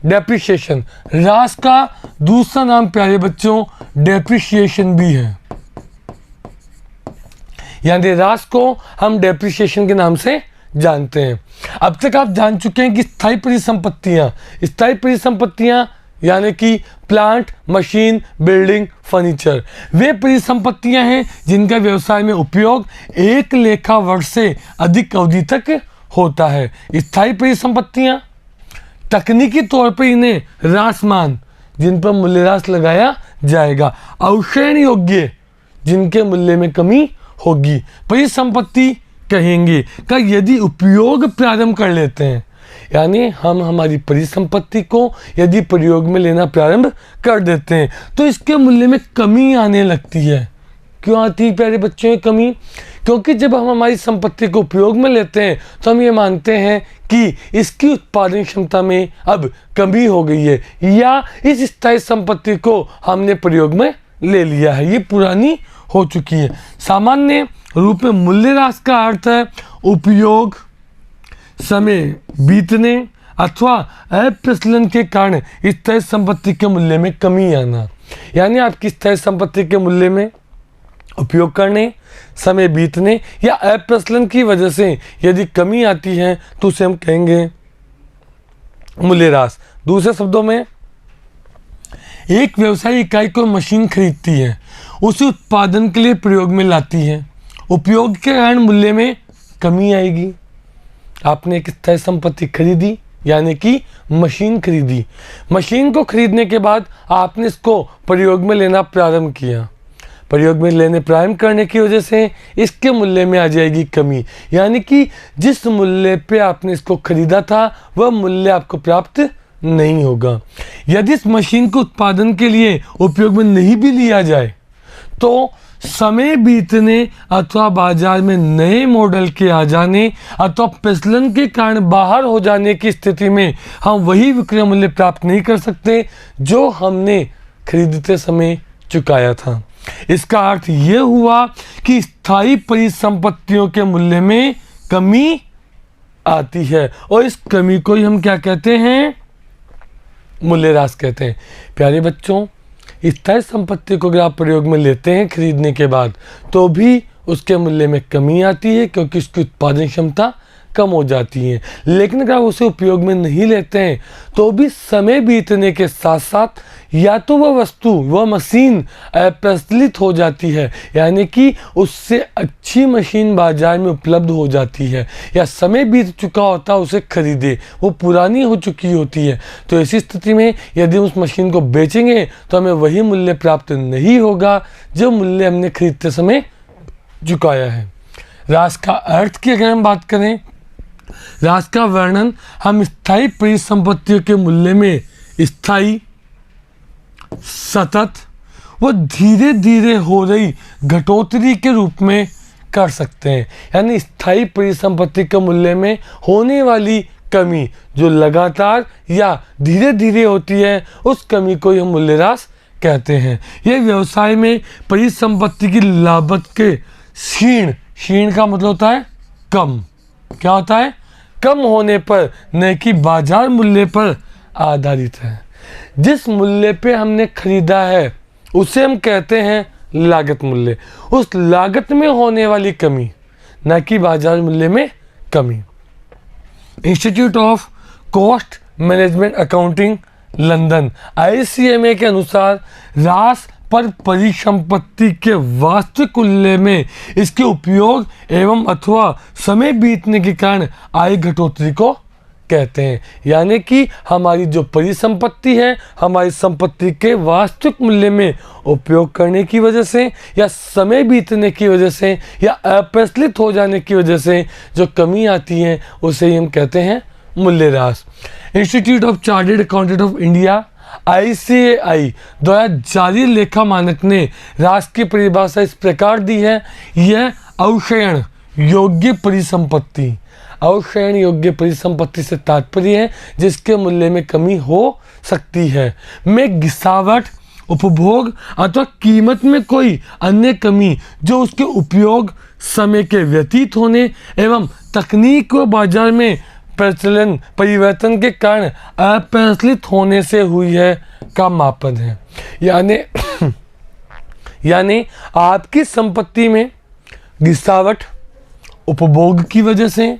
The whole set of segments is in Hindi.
डेप्रिसिएशन। ह्रास का दूसरा नाम प्यारे बच्चों डेप्रिसिएशन भी है, यानी ह्रास को हम डेप्रिसिएशन के नाम से जानते हैं। अब तक आप जान चुके हैं कि स्थायी परिसंपत्तियां यानी कि प्लांट, मशीन, बिल्डिंग, फर्नीचर, वे परिसंपत्तियां हैं जिनका व्यवसाय में उपयोग एक लेखा वर्ष से अधिक अवधि तक होता है। स्थायी परिसंपत्तियां, तकनीकी तौर पर इन्हें ह्रासमान, जिन पर मूल्यह्रास लगाया जाएगा। अवक्षयण योग्य, जिनके मूल्य में कमी होगी, परिसंपत्ति कहेंगे का यदि उपयोग प्रारंभ कर लेते हैं, यानी हम हमारी परिसंपत्ति को यदि प्रयोग में लेना प्रारंभ कर देते हैं तो इसके मूल्य में कमी आने लगती है। क्यों आती है प्यारे बच्चों ये कमी? क्योंकि जब हम हमारी संपत्ति को उपयोग में लेते हैं तो हम ये मानते हैं कि इसकी उत्पादन क्षमता में अब कमी हो गई है, या इस स्थायी संपत्ति को हमने प्रयोग में ले लिया है, ये पुरानी हो चुकी है। सामान्य रूप में मूल्यह्रास का अर्थ है उपयोग, समय बीतने अथवा अप्रचलन के कारण स्थायी संपत्ति के मूल्य में कमी आना। यानी आपकी स्थायी संपत्ति के मूल्य में उपयोग करने, समय बीतने या अप्रचलन की वजह से यदि कमी आती है तो उसे हम कहेंगे मूल्यह्रास। दूसरे शब्दों में, एक व्यवसायी इकाई को मशीन खरीदती है, उसे उत्पादन के लिए प्रयोग में लाती है, उपयोग के कारण मूल्य में कमी आएगी। आपने एक स्थायी संपत्ति खरीदी यानी कि मशीन खरीदी, मशीन को खरीदने के बाद आपने इसको प्रयोग में लेना प्रारंभ किया, प्रयोग में लेने प्रारंभ करने की वजह से इसके मूल्य में आ जाएगी कमी, यानी कि जिस मूल्य पे आपने इसको खरीदा था वह मूल्य आपको प्राप्त नहीं होगा। यदि इस मशीन को उत्पादन के लिए उपयोग में नहीं भी लिया जाए तो समय बीतने अथवा बाजार में नए मॉडल के आ जाने अथवा प्रचलन के कारण बाहर हो जाने की स्थिति में हम वही विक्रय मूल्य प्राप्त नहीं कर सकते जो हमने खरीदते समय चुकाया था। इसका अर्थ यह हुआ कि स्थायी परिसंपत्तियों के मूल्य में कमी आती है और इस कमी को ही हम क्या कहते हैं? मूल्यह्रास कहते हैं। प्यारे बच्चों, स्थायी संपत्ति को अगर आप प्रयोग में लेते हैं खरीदने के बाद तो भी उसके मूल्य में कमी आती है क्योंकि उसकी उत्पादन क्षमता कम हो जाती है। लेकिन अगर आप उसे उपयोग में नहीं लेते हैं तो भी समय बीतने के साथ साथ या तो वह वस्तु, वह मशीन प्रचलित हो जाती है, यानी कि उससे अच्छी मशीन बाजार में उपलब्ध हो जाती है, या समय बीत चुका होता है उसे खरीदे, वो पुरानी हो चुकी होती है। तो ऐसी स्थिति में यदि उस मशीन को बेचेंगे तो हमें वही मूल्य प्राप्त नहीं होगा जो मूल्य हमने खरीदते समय चुकाया है। ह्रास का अर्थ की अगर हम बात करें, ह्रास का वर्णन हम स्थायी परिसंपत्तियों के मूल्य में स्थायी, सतत व धीरे धीरे हो रही घटोतरी के रूप में कर सकते हैं। यानी स्थायी परिसंपत्ति के मूल्य में होने वाली कमी जो लगातार या धीरे धीरे होती है उस कमी को हम मूल्यह्रास कहते हैं। यह व्यवसाय में परिसंपत्ति की लागत के क्षीण का मतलब होता है कम, क्या होता है? कम होने पर, न कि बाजार मूल्य पर आधारित है। जिस मूल्य पे हमने खरीदा है उसे हम कहते हैं लागत मूल्य, उस लागत में होने वाली कमी, न कि बाजार मूल्य में कमी। Institute of cost management accounting London ICMA के अनुसार ह्रास पर परिसंपत्ति के वास्तविक मूल्य में इसके उपयोग एवं अथवा समय बीतने के कारण आय घटोतरी को कहते हैं। यानी कि हमारी जो परिसंपत्ति है, हमारी संपत्ति के वास्तविक मूल्य में उपयोग करने की वजह से या समय बीतने की वजह से या अप्रचलित हो जाने की वजह से जो कमी आती है उसे ही हम कहते हैं मूल्यह्रास। Institute of chartered accountant of India ICAI द्वारा जारी लेखा मानक ने ह्रास की परिभाषा इस प्रकार दी है, यह अवक्षयण योग्य परिसंपत्ति, अवक्षयण योग्य परिसंपत्ति से तात्पर्य है जिसके मूल्य में कमी हो सकती है, में गिरावट, उपभोग अथवा कीमत में कोई अन्य कमी जो उसके उपयोग, समय के व्यतीत होने एवं तकनीक व बाजार में प्रचलन परिवर्तन के कारण अप्रचलित होने से हुई है का मापन है। यानी आपकी संपत्ति में गिरावट उपभोग की वजह से,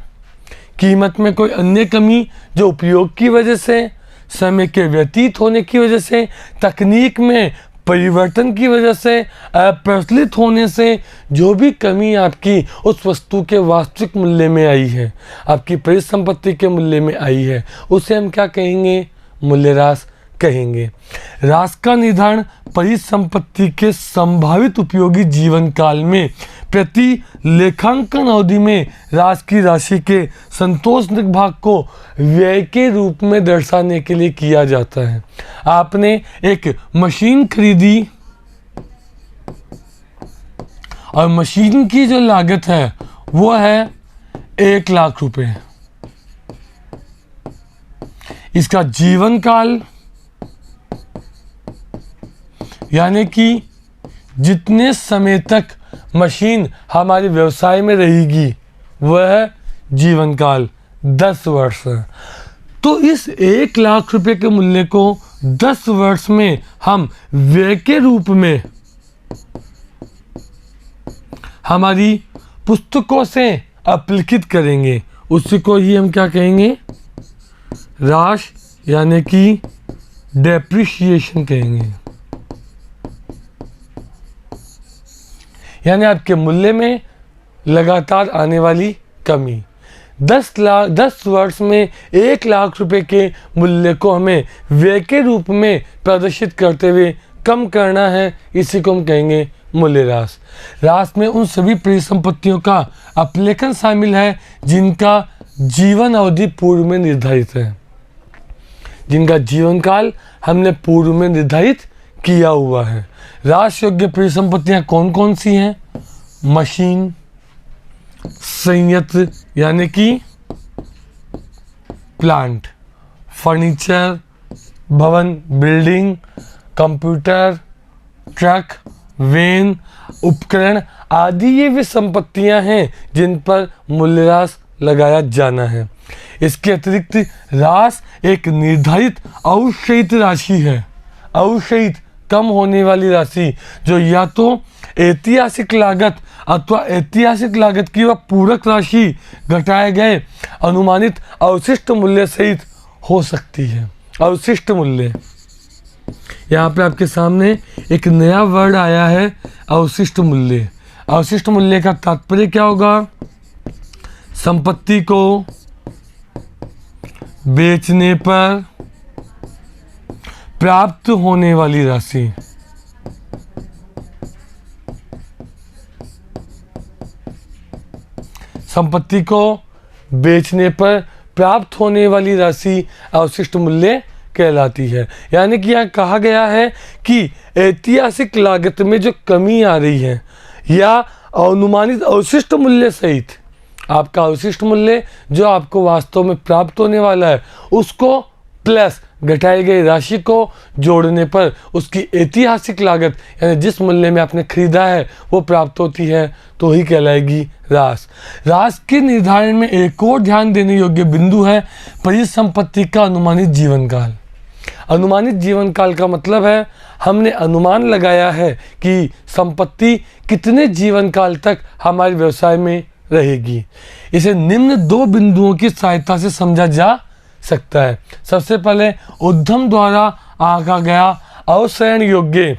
कीमत में कोई अन्य कमी जो उपयोग की वजह से, समय के व्यतीत होने की वजह से, तकनीक में परिवर्तन की वजह से, अप्रचलित होने से जो भी कमी आपकी उस वस्तु के वास्तविक मूल्य में आई है, आपकी परिसंपत्ति के मूल्य में आई है, उसे हम क्या कहेंगे? मूल्यह्रास कहेंगे। ह्रास का निर्धारण परिसंपत्ति के संभावित उपयोगी जीवन काल में प्रति लेखांकन अवधि में ह्रास की राशि के संतोषजनक भाग को व्यय के रूप में दर्शाने के लिए किया जाता है। आपने एक मशीन खरीदी और मशीन की जो लागत है वो है 1 लाख रुपए। इसका जीवन काल यानी कि जितने समय तक मशीन हमारे व्यवसाय में रहेगी वह जीवन काल 10 वर्ष है। तो इस 1 लाख रुपए के मूल्य को 10 वर्ष में हम व्यय के रूप में हमारी पुस्तकों से अपलिखित करेंगे, उसी को ही हम क्या कहेंगे? ह्रास यानी कि डेप्रिसिएशन कहेंगे। यानी आपके मूल्य में लगातार आने वाली कमी। 10 वर्ष में 1 लाख रुपए के मूल्य को हमें व्यय के रूप में प्रदर्शित करते हुए कम करना है, इसी को हम कहेंगे मूल्यह्रास। ह्रास में उन सभी परिसंपत्तियों का अपलेखन शामिल है जिनका जीवन अवधि पूर्व में निर्धारित है, जिनका जीवन काल हमने पूर्व में निर्धारित किया हुआ है। ह्रास योग्य परिसंपत्तियां कौन कौन सी हैं? मशीन, संयंत्र यानी कि प्लांट, फर्नीचर, भवन बिल्डिंग, कंप्यूटर, ट्रक, वैन, उपकरण आदि ये वे संपत्तियां हैं जिन पर मूल्यह्रास लगाया जाना है। इसके अतिरिक्त ह्रास एक निर्धारित अवशयित राशि है, अवशयित कम होने वाली राशि जो या तो ऐतिहासिक लागत अथवा ऐतिहासिक लागत की वह पूरक राशि घटाए गए अनुमानित अवशिष्ट मूल्य सहित हो सकती है। अवशिष्ट मूल्य, यहाँ पे आपके सामने एक नया वर्ड आया है, अवशिष्ट मूल्य। अवशिष्ट मूल्य का तात्पर्य क्या होगा? संपत्ति को बेचने पर प्राप्त होने वाली राशि। संपत्ति को बेचने पर प्राप्त होने वाली राशि अवशिष्ट मूल्य कहलाती है। यानी कि यहाँ कहा गया है कि ऐतिहासिक लागत में जो कमी आ रही है या अनुमानित अवशिष्ट मूल्य सहित आपका अवशिष्ट मूल्य जो आपको वास्तव में प्राप्त होने वाला है उसको प्लस घटाई गई राशि को जोड़ने पर उसकी ऐतिहासिक लागत यानी जिस मूल्य में आपने खरीदा है वो प्राप्त होती है तो ही कहलाएगी ह्रास। ह्रास के निर्धारण में एक और ध्यान देने योग्य बिंदु है परिसंपत्ति का अनुमानित जीवन काल। अनुमानित जीवन काल का मतलब है हमने अनुमान लगाया है कि संपत्ति कितने जीवन काल तक हमारे व्यवसाय में रहेगी। इसे निम्न 2 बिंदुओं की सहायता से समझा जा सकता है। सबसे पहले उद्यम द्वारा आंका गया अवसरण योग्य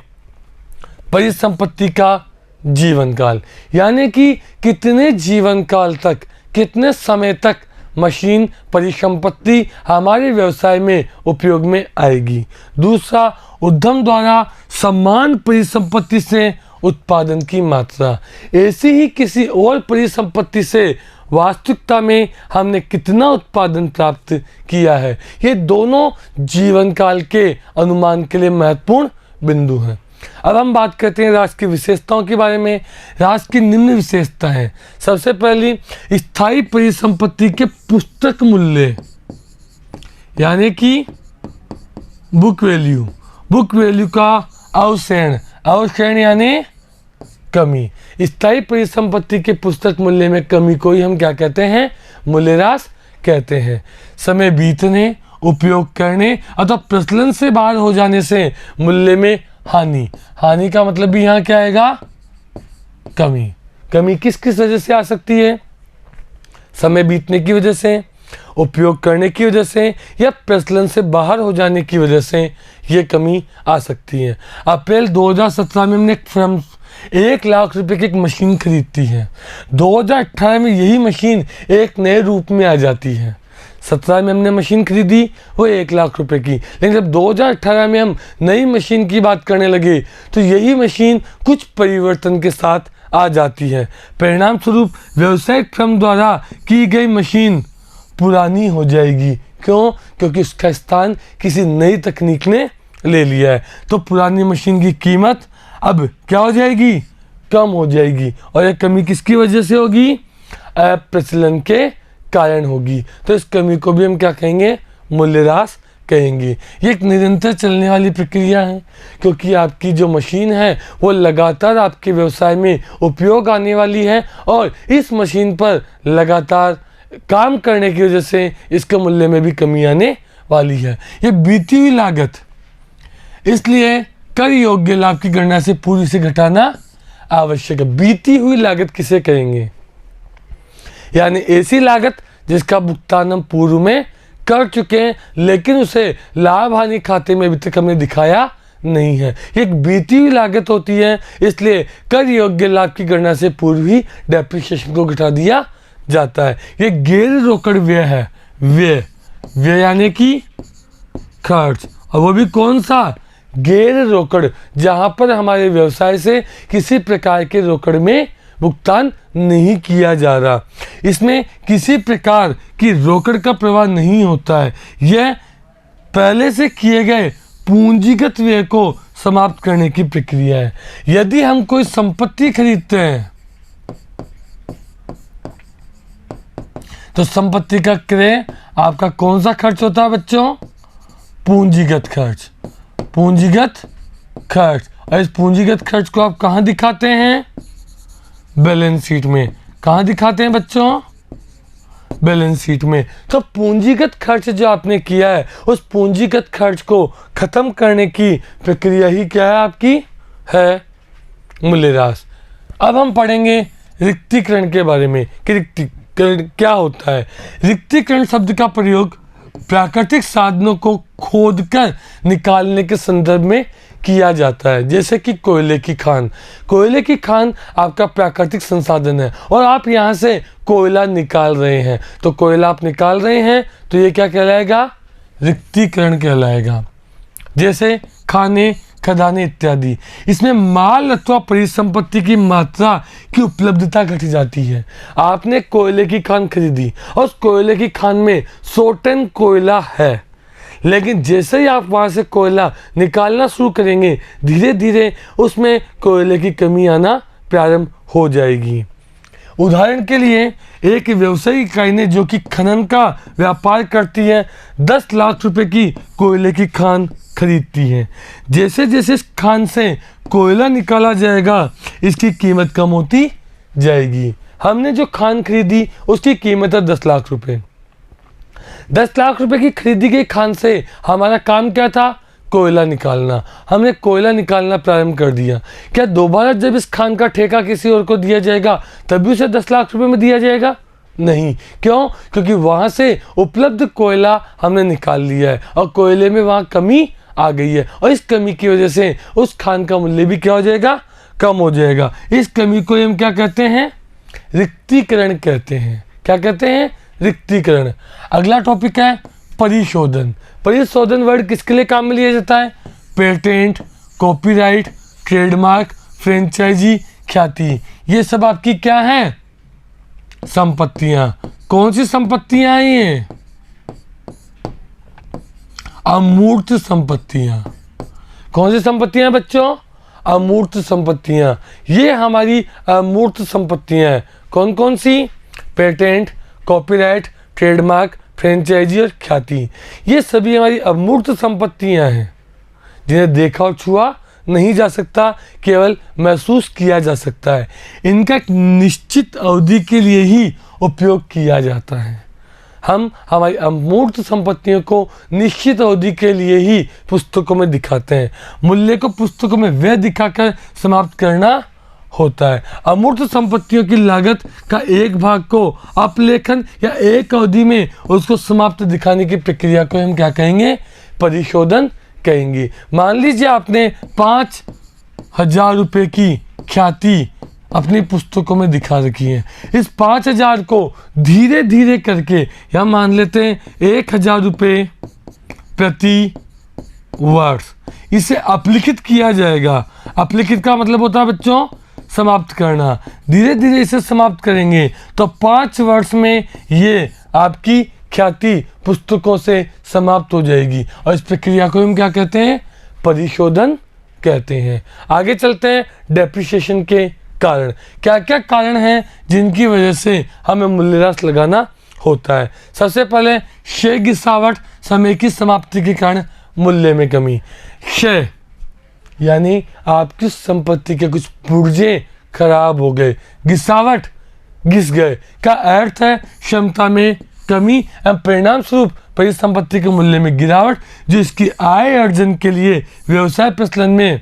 परिसंपत्ति का जीवन काल, यानी कि कितने जीवन काल तक, कितने समय तक मशीन परिसंपत्ति हमारे व्यवसाय में उपयोग में आएगी। दूसरा, उद्यम द्वारा समान परिसंपत्ति से उत्पादन की मात्रा, ऐसी ही किसी और परिसंपत्ति से वास्तविकता में हमने कितना उत्पादन प्राप्त किया है। ये दोनों जीवन काल के अनुमान के लिए महत्वपूर्ण बिंदु हैं। अब हम बात करते हैं ह्रास की विशेषताओं के बारे में। ह्रास की निम्न विशेषता है। सबसे पहली, स्थायी परिसंपत्ति के पुस्तक मूल्य यानी कि बुक वैल्यू, बुक वैल्यू का अवशयन, अवशयन यानी कमी। स्थायी परिसंपत्ति के पुस्तक मूल्य में कमी को ही हम क्या कहते हैं? मूल्यह्रास कहते हैं। समय बीतने, उपयोग करने अथवा प्रचलन से बाहर हो जाने से मूल्य में हानि। हानि का मतलब भी यहाँ क्या आएगा? कमी। कमी किस किस वजह से आ सकती है? समय बीतने की वजह से, उपयोग करने की वजह से या प्रचलन से बाहर हो जाने की वजह से ये कमी आ सकती है। अप्रैल 2017 में हमने एक फर्म 1 लाख रुपए की एक मशीन खरीदती है। 2018 में यही मशीन एक नए रूप में आ जाती है। 17 में हमने मशीन खरीदी वो 1 लाख रुपए की, लेकिन जब 2018 में हम नई मशीन की बात करने लगे तो यही मशीन कुछ परिवर्तन के साथ आ जाती है। परिणाम स्वरूप व्यावसायिक फर्म द्वारा की गई मशीन पुरानी हो जाएगी। क्यों? क्योंकि उसका स्थान किसी नई तकनीक ने ले लिया है। तो पुरानी मशीन की कीमत अब क्या हो जाएगी? कम हो जाएगी। और यह कमी किसकी वजह से होगी? अप्रचलन के कारण होगी। तो इस कमी को भी हम क्या कहेंगे? मूल्यह्रास कहेंगे। ये एक निरंतर चलने वाली प्रक्रिया है, क्योंकि आपकी जो मशीन है वो लगातार आपके व्यवसाय में उपयोग आने वाली है और इस मशीन पर लगातार काम करने की वजह से इसके मूल्य में भी कमी आने वाली है। ये बीती हुई लागत, इसलिए कर योग्य लाभ की गणना से पूर्व से घटाना आवश्यक है। बीती हुई लागत किसे कहेंगे? यानी ऐसी लागत जिसका भुगतान हम पूर्व में कर चुके हैं लेकिन उसे लाभ हानि खाते में अभी तक हमने दिखाया नहीं है। ये एक बीती हुई लागत होती है, इसलिए कर योग्य लाभ की गणना से पूर्व ही डेप्रिसिएशन को घटा दिया जाता है। ये गैर रोकड़ व्यय है। व्यय यानी कि खर्च, और वो भी कौन सा? गैर रोकड़, जहां पर हमारे व्यवसाय से किसी प्रकार के रोकड़ में भुगतान नहीं किया जा रहा। इसमें किसी प्रकार की रोकड़ का प्रवाह नहीं होता है। यह पहले से किए गए पूंजीगत व्यय को समाप्त करने की प्रक्रिया है। यदि हम कोई संपत्ति खरीदते हैं तो संपत्ति का क्रय आपका कौन सा खर्च होता है बच्चों? पूंजीगत खर्च। पूंजीगत खर्च। और इस पूंजीगत खर्च को आप कहाँ दिखाते हैं? बैलेंस शीट में। कहाँ दिखाते हैं बच्चों? बैलेंस शीट में। तो पूंजीगत खर्च जो आपने किया है उस पूंजीगत खर्च को खत्म करने की प्रक्रिया ही क्या है आपकी? है मूल्यह्रास। अब हम पढ़ेंगे रिक्तीकरण के बारे में कि रिक्तीकरण क्या होता है। रिक्तीकरण शब्द का प्रयोग प्राकृतिक साधनों को खोदकर निकालने के संदर्भ में किया जाता है, जैसे कि कोयले की खान। कोयले की खान आपका प्राकृतिक संसाधन है और आप यहाँ से कोयला निकाल रहे हैं। तो कोयला आप निकाल रहे हैं तो ये क्या कहलाएगा? रिक्तीकरण कहलाएगा। जैसे खाने, खदाने इत्यादि। इसमें माल अथवा परिसंपत्ति की मात्रा की उपलब्धता घट जाती है। आपने कोयले की खान खरीदी और उस कोयले की खान में 100 टन कोयला है, लेकिन जैसे ही आप वहाँ से कोयला निकालना शुरू करेंगे धीरे धीरे उसमें कोयले की कमी आना प्रारंभ हो जाएगी। उदाहरण के लिए एक व्यवसायिक इकाई ने जो कि खनन का व्यापार करती है 10 लाख रुपए की कोयले की खान खरीदती है। जैसे जैसे इस खान से कोयला निकाला जाएगा इसकी कीमत कम होती जाएगी। हमने जो खान खरीदी उसकी कीमत है 10 लाख रुपए। 10 लाख रुपए की खरीदी गई खान से हमारा काम क्या था? कोयला निकालना। हमने कोयला निकालना प्रारंभ कर दिया। क्या दोबारा जब इस खान का ठेका किसी और को दिया जाएगा तभी उसे 10 लाख रुपए में दिया जाएगा? नहीं। क्यों? क्योंकि वहाँ से उपलब्ध कोयला हमने निकाल लिया है और कोयले में वहाँ कमी आ गई है और इस कमी की वजह से उस खान का मूल्य भी क्या हो जाएगा? कम हो जाएगा। इस कमी को हम क्या कहते हैं? रिक्तीकरण कहते हैं। क्या कहते हैं? रिक्तीकरण। अगला टॉपिक है परिशोधन। परिशोधन वर्ड किसके लिए काम में लिया जाता है? पेटेंट, कॉपीराइट, ट्रेडमार्क, फ्रेंचाइजी, ख्याति। ये सब आपकी क्या है? संपत्तियां। कौन सी संपत्तियां हैं ये? अमूर्त संपत्तियां। कौन सी संपत्तियां बच्चों? अमूर्त संपत्तियां। ये हमारी अमूर्त संपत्तियां हैं। कौन कौन सी? पेटेंट, कॉपीराइट, ट्रेडमार्क, फ्रेंचाइजी और ख्याति। ये सभी हमारी अमूर्त संपत्तियां हैं जिन्हें देखा और छुआ नहीं जा सकता, केवल महसूस किया जा सकता है। इनका एक निश्चित अवधि के लिए ही उपयोग किया जाता है। हम हमारी अमूर्त संपत्तियों को निश्चित अवधि के लिए ही पुस्तकों में दिखाते हैं। मूल्य को पुस्तकों में वह दिखाकर समाप्त करना होता है। अमूर्त संपत्तियों की लागत का एक भाग को अपलेखन या एक अवधि में उसको समाप्त दिखाने की प्रक्रिया को हम क्या कहेंगे? परिशोधन कहेंगे। मान लीजिए आपने 5,000 रुपये की ख्याति अपनी पुस्तकों में दिखा रखी है। इस 5,000 को धीरे धीरे करके या मान लेते हैं 1,000 रुपये प्रति वर्ष इसे अपलिखित किया जाएगा। अपलिखित का मतलब होता है बच्चों समाप्त करना। धीरे धीरे इसे समाप्त करेंगे तो 5 वर्ष में ये आपकी ख्याति पुस्तकों से समाप्त हो जाएगी और इस प्रक्रिया को हम क्या कहते हैं? परिशोधन कहते हैं। आगे चलते हैं डेप्रिसिएशन के कारण। क्या क्या कारण हैं जिनकी वजह से हमें मूल्यह्रास लगाना होता है? सबसे पहले क्षय गिरावट, समय की समाप्ति के कारण मूल्य में कमी। क्षय यानी आपकी संपत्ति के कुछ पुर्जे खराब हो गए, गिरावट घिस गए का अर्थ है क्षमता में कमी एवं परिणाम स्वरूप परिसंपत्ति के मूल्य में गिरावट, जो इसकी आय अर्जन के लिए व्यवसाय प्रचलन में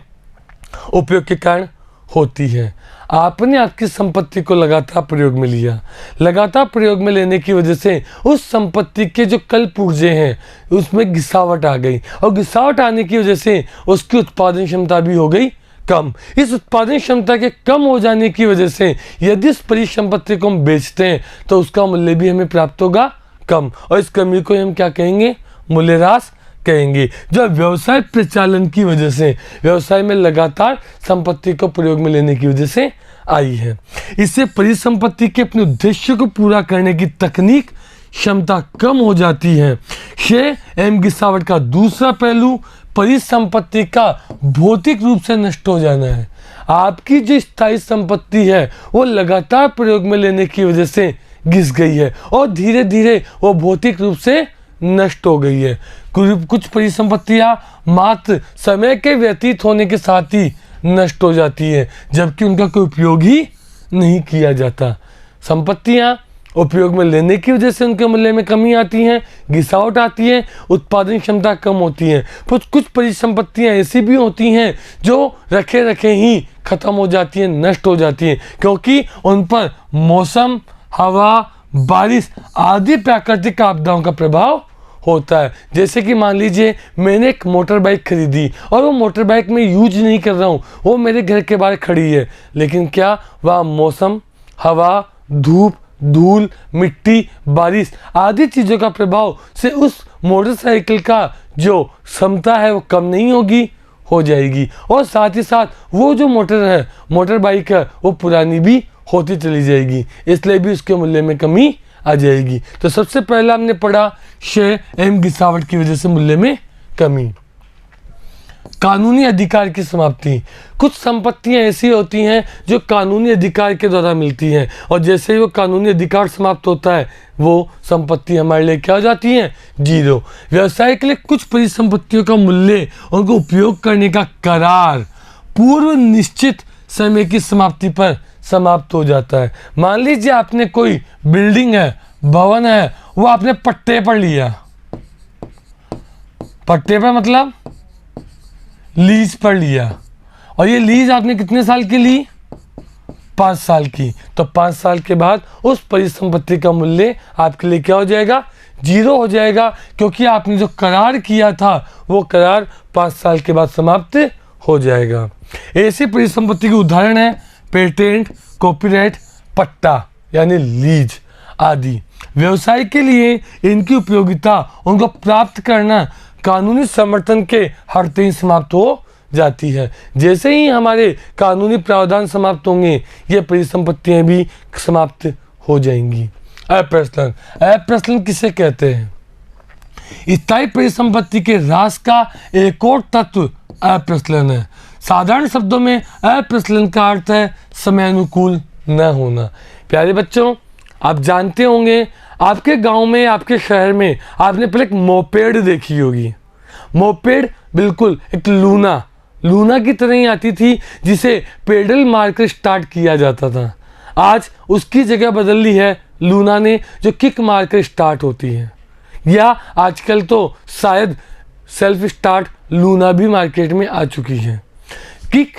उपयोग के कारण होती है। आपने आपकी संपत्ति को लगातार प्रयोग में लिया, लगातार प्रयोग में लेने की वजह से उस संपत्ति के जो कल पुर्जे हैं उसमें गिरावट आ गई और गिरावट आने की वजह से उसकी उत्पादन क्षमता भी हो गई कम। इस उत्पादन क्षमता के कम हो जाने की वजह से यदि इस परिसंपत्ति को हम बेचते हैं तो उसका मूल्य भी हमें प्राप्त होगा कम और इस कमी को हम क्या कहेंगे? मूल्यह्रास कहेंगे। जो व्यवसाय प्रचालन की वजह से व्यवसाय में लगातार संपत्ति को प्रयोग में लेने की वजह से आई है। इससे परिसंपत्ति के अपने उद्देश्य को पूरा करने की तकनीक क्षमता कम हो जाती है। क्षय एवं गिरावट का दूसरा पहलू परिसंपत्ति का भौतिक रूप से नष्ट हो जाना है। आपकी जो स्थायी संपत्ति है वो लगातार प्रयोग में लेने की वजह से घिस गई है और धीरे धीरे वो भौतिक रूप से नष्ट हो गई है। कुछ परिसंपत्तियां मात्र समय के व्यतीत होने के साथ ही नष्ट हो जाती है जबकि उनका कोई उपयोग ही नहीं किया जाता। संपत्तियां उपयोग में लेने की वजह से उनके मूल्य में कमी आती है, गिरावट आती है, उत्पादन क्षमता कम होती है। कुछ परिसंपत्तियां ऐसी भी होती हैं जो रखे रखे ही खत्म हो जाती हैं, नष्ट हो जाती हैं, क्योंकि उन पर मौसम, हवा, बारिश आदि प्राकृतिक आपदाओं का प्रभाव होता है। जैसे कि मान लीजिए मैंने एक मोटर बाइक खरीदी और वो मोटर बाइक मैं यूज नहीं कर रहा हूँ, वो मेरे घर के बाहर खड़ी है, लेकिन क्या वह मौसम, हवा, धूप, धूल, मिट्टी, बारिश आदि चीज़ों का प्रभाव से उस मोटरसाइकिल का जो क्षमता है वो कम नहीं होगी, हो जाएगी और साथ ही साथ वो जो मोटर बाइक है वो पुरानी भी होती चली जाएगी, इसलिए भी उसके मूल्य में कमी आ जाएगी। तो सबसे पहला हमने पढ़ा क्षय एवं गिरावट की वजह से मूल्य में कमी। कानूनी अधिकार की समाप्ति। कुछ संपत्तियां ऐसी होती हैं जो कानूनी अधिकार के द्वारा मिलती हैं और जैसे ही वो कानूनी अधिकार समाप्त होता है वो संपत्ति हमारे लिए क्या हो जाती है? जीरो। व्यवसाय के लिए कुछ परिसंपत्तियों का मूल्य, उनको उपयोग करने का करार पूर्व निश्चित समय की समाप्ति पर समाप्त हो जाता है। मान लीजिए आपने कोई बिल्डिंग है, भवन है, वो आपने पट्टे पर लिया। पट्टे पर मतलब लीज पर लिया और ये लीज आपने कितने साल की ली? 5 साल की। तो 5 साल के बाद उस परिसंपत्ति का मूल्य आपके लिए क्या हो जाएगा? जीरो हो जाएगा, क्योंकि आपने जो करार किया था वो करार 5 साल के बाद समाप्त हो जाएगा। ऐसी परिसंपत्ति के उदाहरण है पेटेंट, कॉपीराइट, पट्टा यानी लीज आदि। व्यवसाय के लिए इनकी उपयोगिता, उनको प्राप्त करना कानूनी समर्थन के हटते ही समाप्त हो जाती है। जैसे ही हमारे कानूनी प्रावधान समाप्त होंगे ये परिसंपत्तियां भी समाप्त हो जाएंगी। अप्रचलन। अप्रचलन किसे कहते हैं? स्थायी परिसंपत्ति के ह्रास का एक और तत्व अप्रचलन है। साधारण शब्दों में अप्रचलन का अर्थ है समय अनुकूल न होना। प्यारे बच्चों, आप जानते होंगे आपके गांव में, आपके शहर में आपने पहले एक मोपेड देखी होगी। मोपेड बिल्कुल एक लूना की तरह ही आती थी जिसे पेडल मारकर स्टार्ट किया जाता था। आज उसकी जगह बदल ली है लूना ने जो किक मारकर स्टार्ट होती है, या आजकल तो शायद सेल्फ स्टार्ट लूना भी मार्केट में आ चुकी है। किक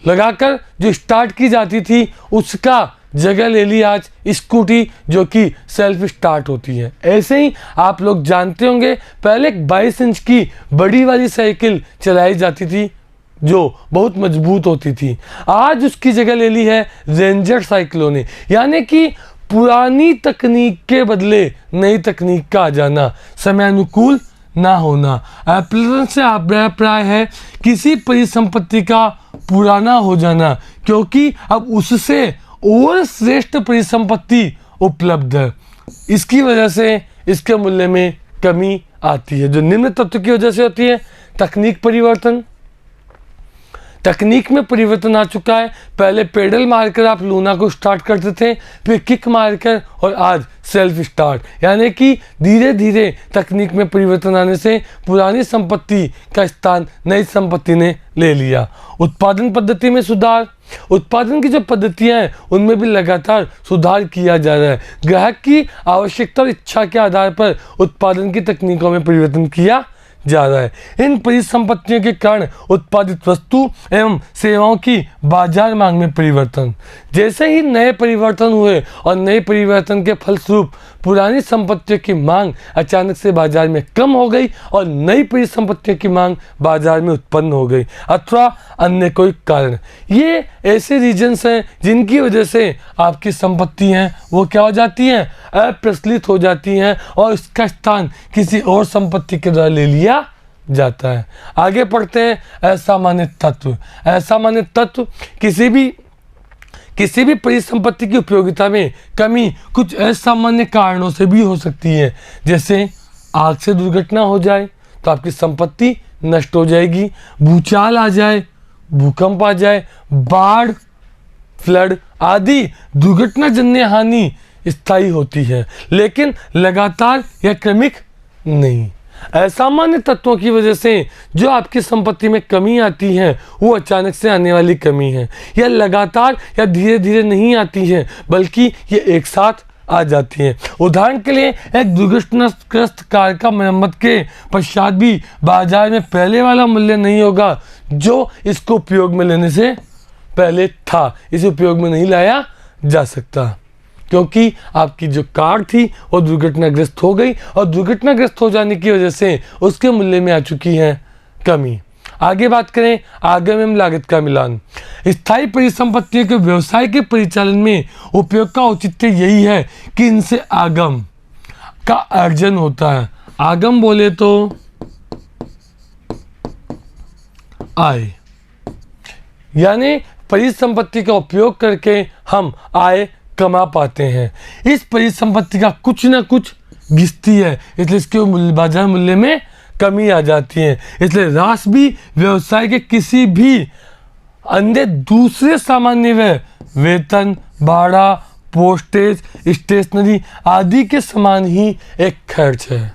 लगाकर जो स्टार्ट की जाती थी उसका जगह ले ली आज स्कूटी जो कि सेल्फ स्टार्ट होती है। ऐसे ही आप लोग जानते होंगे पहले 22 इंच की बड़ी वाली साइकिल चलाई जाती थी जो बहुत मजबूत होती थी, आज उसकी जगह ले ली है रेंजर साइकिलों ने। यानी कि पुरानी तकनीक के बदले नई तकनीक का आ जाना, समय अनुकूल ना होना। एप्लीकेशन से अभिप्राय है किसी परिसंपत्ति का पुराना हो जाना, क्योंकि अब उससे और श्रेष्ठ परिसंपत्ति उपलब्ध है। इसकी वजह से इसके मूल्य में कमी आती है, जो निम्न तत्व की वजह से होती है। तकनीक परिवर्तन, तकनीक में परिवर्तन आ चुका है। पहले पेडल मारकर आप लूना को स्टार्ट करते थे, फिर किक मारकर, और आज सेल्फ स्टार्ट। यानी कि धीरे धीरे तकनीक में परिवर्तन आने से पुरानी संपत्ति का स्थान नई संपत्ति ने ले लिया। उत्पादन पद्धति में सुधार, उत्पादन की जो पद्धतियां हैं उनमें भी लगातार सुधार किया जा रहा है। ग्राहक की आवश्यकता और इच्छा के आधार पर उत्पादन की तकनीकों में परिवर्तन किया जा रहा है। इन परिसंपत्तियों के कारण उत्पादित वस्तु एवं सेवाओं की बाजार मांग में परिवर्तन। जैसे ही नए परिवर्तन हुए और नए परिवर्तन के फलस्वरूप पुरानी संपत्तियों की मांग अचानक से बाजार में कम हो गई और नई परिसंपत्तियों की मांग बाजार में उत्पन्न हो गई, अथवा अन्य कोई कारण। ये ऐसे रीजन्स हैं जिनकी वजह से आपकी संपत्ति हैं वो क्या हो जाती हैं, अप्रचलित हो जाती हैं और इसका स्थान किसी और संपत्ति के द्वारा ले लिया जाता है। आगे पढ़ते हैं असामान्य तत्व। असामान्य तत्व किसी भी परिसंपत्ति की उपयोगिता में कमी कुछ असामान्य कारणों से भी हो सकती है। जैसे आग से दुर्घटना हो जाए तो आपकी संपत्ति नष्ट हो जाएगी, भूचाल आ जाए, भूकंप आ जाए, बाढ़, फ्लड आदि दुर्घटनाजन्य हानि स्थायी होती है, लेकिन लगातार या क्रमिक नहीं। असामान्य तत्वों की वजह से जो आपकी संपत्ति में कमी आती है वो अचानक से आने वाली कमी है, या लगातार या धीरे धीरे नहीं आती है, बल्कि ये एक साथ आ जाती है। उदाहरण के लिए एक दुर्घटनाग्रस्त कार का मरम्मत के पश्चात भी बाजार में पहले वाला मूल्य नहीं होगा जो इसको उपयोग में लेने से पहले था। इसे उपयोग में नहीं लाया जा सकता क्योंकि आपकी जो कार थी वो दुर्घटनाग्रस्त हो गई और दुर्घटनाग्रस्त हो जाने की वजह से उसके मूल्य में आ चुकी है कमी। आगे बात करें आगम एवं लागत का मिलान। स्थायी परिसंपत्तियों के व्यवसाय के परिचालन में उपयोग का औचित्य यही है कि इनसे आगम का अर्जन होता है। आगम बोले तो आय, यानी परिसंपत्ति का उपयोग करके हम आय कमा पाते हैं। इस परिसंपत्ति का कुछ ना कुछ घिसती है, इसलिए इसके बाजार मूल्य में कमी आ जाती है। इसलिए ह्रास भी व्यवसाय के किसी भी अन्य दूसरे सामान्य व्यय, वेतन, भाड़ा, पोस्टेज, स्टेशनरी आदि के समान ही एक खर्च है।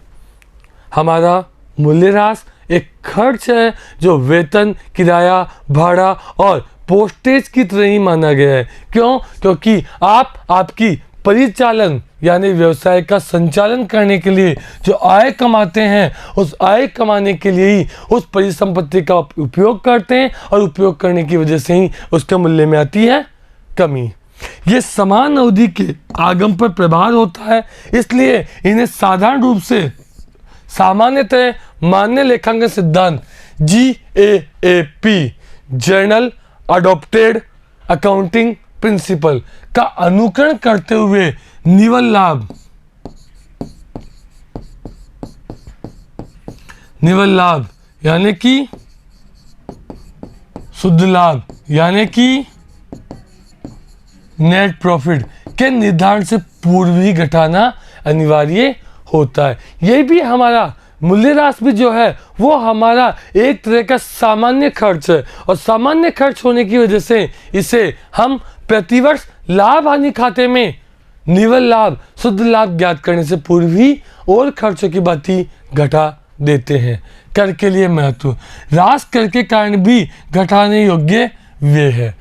हमारा मूल्य ह्रास एक खर्च है जो वेतन, किराया, भाड़ा और पोस्टेज की तरह ही माना गया है। क्यों? क्योंकि आपकी परिचालन यानी व्यवसाय का संचालन करने के लिए जो आय कमाते हैं उस आय कमाने के लिए ही उस परिसंपत्ति का उपयोग करते हैं और उपयोग करने की वजह से ही उसके मूल्य में आती है कमी। ये समान अवधि के आगम पर प्रभाव होता है, इसलिए इन्हें साधारण रूप से सामान्यतः मान्य लेखांकन सिद्धांत GAAP journal adopted accounting principle का अनुकरण करते हुए निवल लाभ यानी कि शुद्ध लाभ यानी कि नेट प्रॉफिट के निर्धारण से पूर्व ही घटाना अनिवार्य होता है। यह भी हमारा मूल्यह्रास भी जो है वो हमारा एक तरह का सामान्य खर्च है और सामान्य खर्च होने की वजह से इसे हम प्रतिवर्ष लाभ हानि खाते में निवल लाभ शुद्ध लाभ ज्ञात करने से पूर्व ही और खर्चों की बाती घटा देते हैं। कर के लिए महत्व, ह्रास कर के कारण भी घटाने योग्य व्यय है।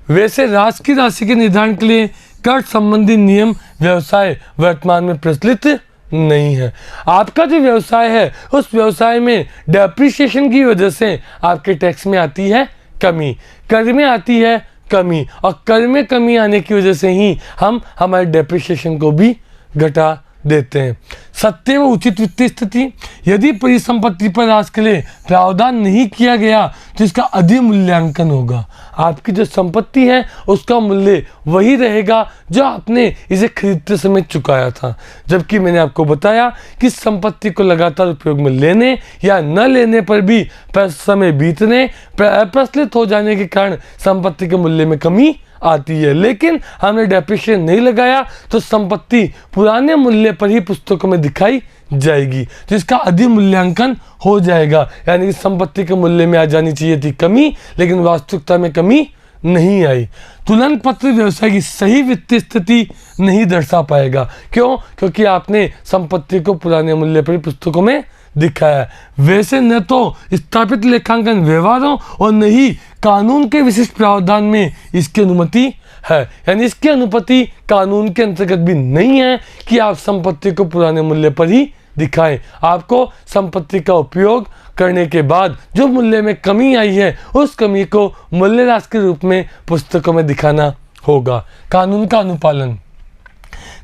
वैसे ह्रास की राशि के निर्धारण के लिए कर संबंधी नियम व्यवसाय वर्तमान में प्रचलित नहीं है। आपका जो व्यवसाय है उस व्यवसाय में डेप्रिसिएशन की वजह से आपके टैक्स में आती है कमी, कर में आती है कमी, और कर में कमी आने की वजह से ही हम हमारे डेप्रिसिएशन को भी घटा देते हैं। सत्य व उचित वित्तीय स्थिति, यदि परिसंपत्ति पर आज के लिए प्रावधान नहीं किया गया तो इसका अधिमूल्यांकन होगा। आपकी जो संपत्ति है उसका मूल्य वही रहेगा जो आपने इसे खरीदते समय चुकाया था, जबकि मैंने आपको बताया कि संपत्ति को लगातार उपयोग में लेने या न लेने पर भी समय बीतने अप्रचलित हो जाने के कारण संपत्ति के मूल्य में कमी आती है। लेकिन हमने डेप्रिसिएशन नहीं लगाया तो संपत्ति पुराने मूल्य पर ही पुस्तकों में दिखाई जाएगी, तो इसका अधिमूल्यांकन हो जाएगा। यानी कि संपत्ति के मूल्य में आ जानी चाहिए थी कमी, लेकिन वास्तविकता में कमी नहीं आई। तुलन पत्र व्यवसाय की सही वित्तीय स्थिति नहीं दर्शा पाएगा। क्यों? क्योंकि आपने संपत्ति को पुराने मूल्य पर ही पुस्तकों में दिखाया। वैसे न तो स्थापित लेखांकन व्यवहारों और न ही कानून के विशिष्ट प्रावधान में इसकी अनुमति है, यानी इसकी अनुमति कानून के अंतर्गत भी नहीं है कि आप संपत्ति को पुराने मूल्य पर ही दिखाएं। आपको संपत्ति का उपयोग करने के बाद जो मूल्य में कमी आई है उस कमी को मूल्यह्रास के रूप में पुस्तकों में दिखाना होगा। कानून का अनुपालन,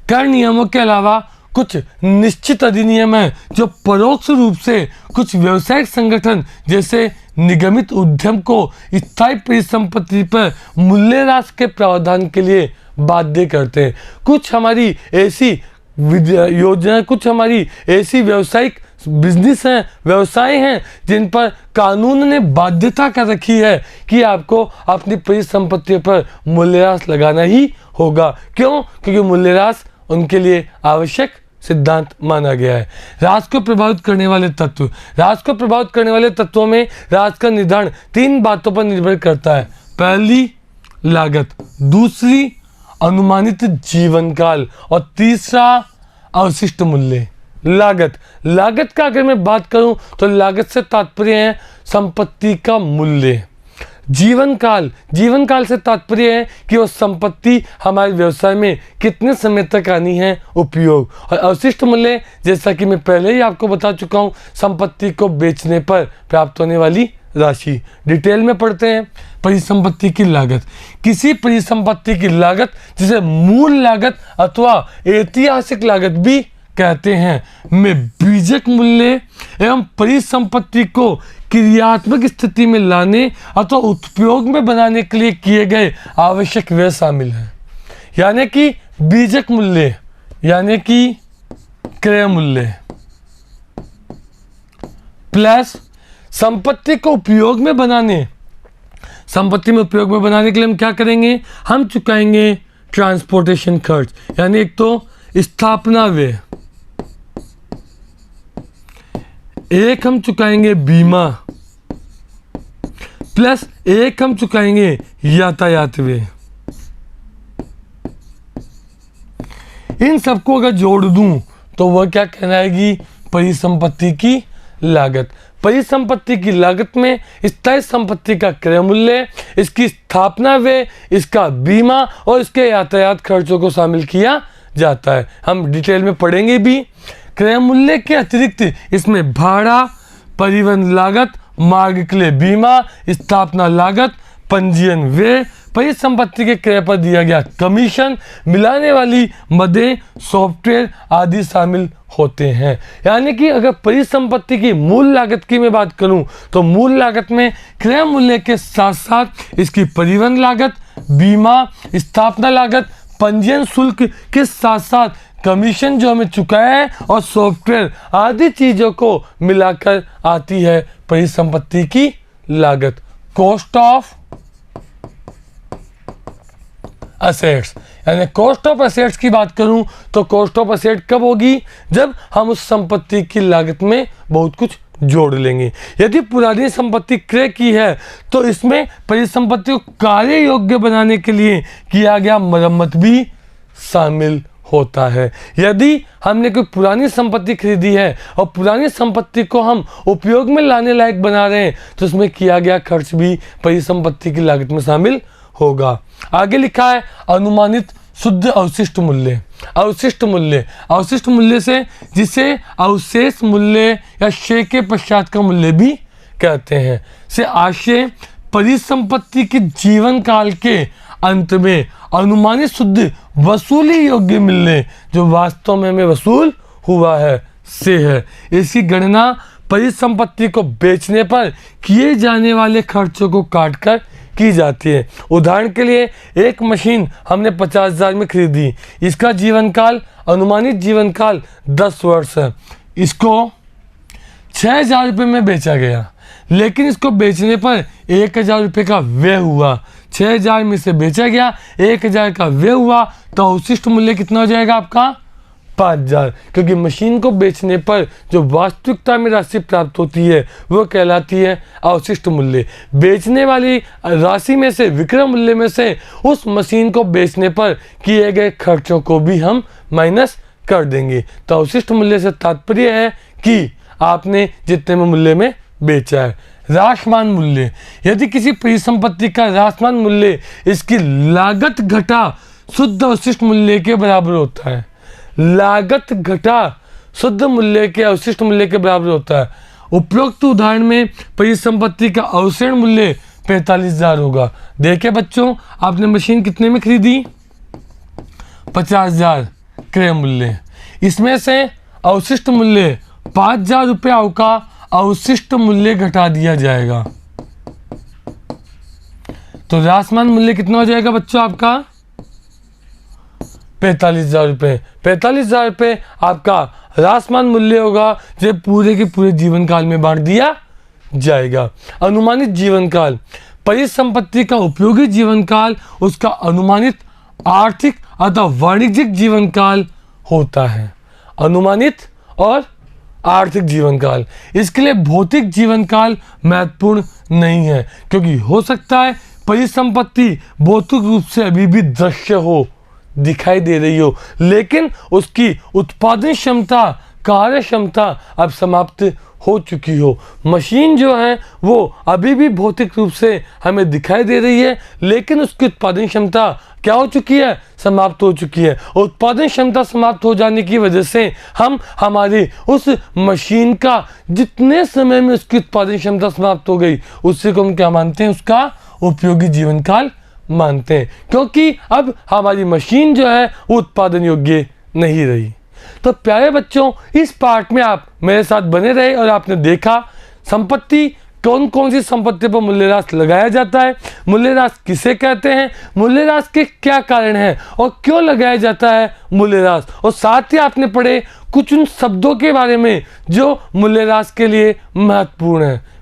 कर नियमों के अलावा कुछ निश्चित अधिनियम है जो परोक्ष रूप से कुछ व्यवसायिक संगठन जैसे निगमित उद्यम को स्थायी परिसंपत्ति पर मूल्यह्रास के प्रावधान के लिए बाध्य करते हैं। कुछ हमारी ऐसी योजना, कुछ हमारी ऐसी व्यावसायिक बिजनेस हैं, व्यवसाय हैं जिन पर कानून ने बाध्यता कर रखी है कि आपको अपनी परिसंपत्तियों पर मूल्यह्रास लगाना ही होगा। क्यों? क्योंकि मूल्यह्रास उनके लिए आवश्यक सिद्धांत माना गया है। राज को प्रभावित करने वाले तत्व, राज को प्रभावित करने वाले तत्वों में राज का निर्धारण 3 बातों पर निर्भर करता है। पहली लागत, दूसरी अनुमानित जीवन काल, और तीसरा अवशिष्ट मूल्य। लागत का अगर मैं बात करूं तो लागत से तात्पर्य है संपत्ति का मूल्य। जीवन काल से तात्पर्य है कि वो संपत्ति हमारे व्यवसाय में कितने समय तक आनी है उपयोग। और अवशिष्ट मूल्य, जैसा कि मैं पहले ही आपको बता चुका हूँ, संपत्ति को बेचने पर प्राप्त होने वाली राशि। डिटेल में पढ़ते हैं। परिसंपत्ति की लागत, किसी परिसंपत्ति की लागत जिसे मूल लागत अथवा ऐतिहासिक लागत भी कहते हैं, में बीजक मूल्य एवं परिसंपत्ति को क्रियात्मक स्थिति में लाने अथवा उपयोग में बनाने के लिए किए गए आवश्यक व्यय शामिल है। यानी कि बीजक मूल्य यानी कि क्रय मूल्य प्लस संपत्ति को उपयोग में बनाने, संपत्ति में उपयोग में बनाने के लिए हम क्या करेंगे, हम चुकाएंगे ट्रांसपोर्टेशन खर्च, यानी एक तो स्थापना व्यय, एक हम चुकाएंगे बीमा, प्लस एक हम चुकाएंगे यातायात व्यय। इन सबको अगर जोड़ दूं तो वह क्या कहलाएगी, परिसंपत्ति की लागत। परिसंपत्ति की लागत में स्थायी संपत्ति का क्रय मूल्य, इसकी स्थापना व्यय, इसका बीमा और इसके यातायात खर्चों को शामिल किया जाता है। हम डिटेल में पढ़ेंगे भी। क्रय मूल्य के अतिरिक्त इसमें भाड़ा, परिवहन लागत, मार्ग के लिए बीमा, स्थापना लागत, पंजीयन व्यय, परिसंपत्ति के क्रय पर दिया गया कमीशन, मिलाने वाली मदें, सॉफ्टवेयर आदि शामिल होते हैं। यानी कि अगर परिसंपत्ति की मूल लागत की मैं बात करूं तो मूल लागत में क्रय मूल्य के साथ साथ इसकी परिवहन लागत, बीमा, स्थापना लागत, पंजीयन शुल्क के साथ साथ कमीशन जो हमें चुकाया है और सॉफ्टवेयर आदि चीजों को मिलाकर आती है परिसंपत्ति की लागत। कॉस्ट ऑफ असेट्स, यानी कॉस्ट ऑफ असेट्स की बात करूं तो कॉस्ट ऑफ असेट कब होगी, जब हम उस संपत्ति की लागत में बहुत कुछ जोड़ लेंगे। यदि पुरानी संपत्ति क्रय की है तो इसमें परिसंपत्ति को कार्य योग्य बनाने के लिए किया गया मरम्मत भी शामिल होता है। यदि हमने कोई पुरानी संपत्ति खरीदी है और पुरानी संपत्ति को हम उपयोग में लाने लायक बना रहे हैं तो उसमें किया गया खर्च भी परिसंपत्ति की लागत में शामिल होगा। आगे लिखा है अनुमानित शुद्ध अवशिष्ट मूल्य। अवशिष्ट मूल्य, अवशिष्ट मूल्य से जिसे अवशेष मूल्य या शेष के पश्चात का मूल्य भी कहते हैं, से आशय परिसंपत्ति के जीवन काल के अंत में अनुमानित शुद्ध वसूली योग्य मूल्य जो वास्तव में हमें वसूल हुआ है से है। इसकी गणना परिसंपत्ति को बेचने पर किए जाने वाले खर्चों को काटकर की जाती है। उदाहरण के लिए एक मशीन हमने 50,000 में खरीदी, इसका जीवन काल, अनुमानित जीवन काल 10 वर्ष है। इसको 6,000 रुपये में बेचा गया, लेकिन इसको बेचने पर 1,000 रुपये का व्यय हुआ। 6,000 में से बेचा गया, 1,000 का व्यय हुआ, तो अवशिष्ट मूल्य कितना हो जाएगा आपका? 5,000। क्योंकि मशीन को बेचने पर जो वास्तविकता में राशि प्राप्त होती है वो कहलाती है अवशिष्ट मूल्य। बेचने वाली राशि में से, विक्रय मूल्य में से उस मशीन को बेचने पर किए गए खर्चों को भी हम माइनस कर देंगे। तो अवशिष्ट मूल्य से तात्पर्य है कि आपने जितने में मूल्य में बेचा है। राशमान मूल्य, यदि किसी परिसंपत्ति का राशमान मूल्य इसकी लागत घटा शुद्ध अवशिष्ट मूल्य के बराबर होता है, लागत घटा शुद्ध मूल्य के अवशिष्ट मूल्य के बराबर होता है। उपरोक्त उदाहरण में परिसंपत्ति का अवशेष मूल्य 45,000 होगा। देखिए बच्चों, आपने मशीन कितने में खरीदी? 50,000 क्रय मूल्य, इसमें से अवशिष्ट मूल्य 5,000 रुपया का अवशिष्ट मूल्य घटा दिया जाएगा, तो राशमान मूल्य कितना हो जाएगा बच्चों आपका? 45,000 रुपये। 45,000 रुपये आपका राशमान मूल्य होगा जो पूरे के पूरे जीवन काल में बांट दिया जाएगा। अनुमानित जीवन काल, परिसंपत्ति का उपयोगी जीवन काल उसका अनुमानित आर्थिक अथवा वाणिज्यिक जीवन काल होता है। अनुमानित और आर्थिक जीवन काल, इसके लिए भौतिक जीवन काल महत्वपूर्ण नहीं है, क्योंकि हो सकता है परिसंपत्ति भौतिक रूप से अभी भी दृश्य हो, दिखाई दे रही हो, लेकिन उसकी उत्पादन क्षमता, कार्य क्षमता अब समाप्त हो चुकी हो। मशीन जो है वो अभी भी भौतिक रूप से हमें दिखाई दे रही है, लेकिन उसकी उत्पादन क्षमता क्या हो चुकी है? समाप्त हो चुकी है। उत्पादन क्षमता समाप्त हो जाने की वजह से हम हमारी उस मशीन का जितने समय में उसकी उत्पादन क्षमता समाप्त हो गई, उससे को हम क्या मानते हैं? उसका उपयोगी जीवन काल मानते हैं, क्योंकि अब हमारी मशीन जो है वो उत्पादन योग्य नहीं रही। तो प्यारे बच्चों, इस पार्ट में आप मेरे साथ बने रहे और आपने देखा संपत्ति, कौन कौन सी संपत्ति पर मूल्यह्रास लगाया जाता है, मूल्यह्रास किसे कहते हैं, मूल्यह्रास के क्या कारण हैं और क्यों लगाया जाता है मूल्यह्रास, और साथ ही आपने पढ़े कुछ उन शब्दों के बारे में जो मूल्यह्रास के लिए महत्वपूर्ण है।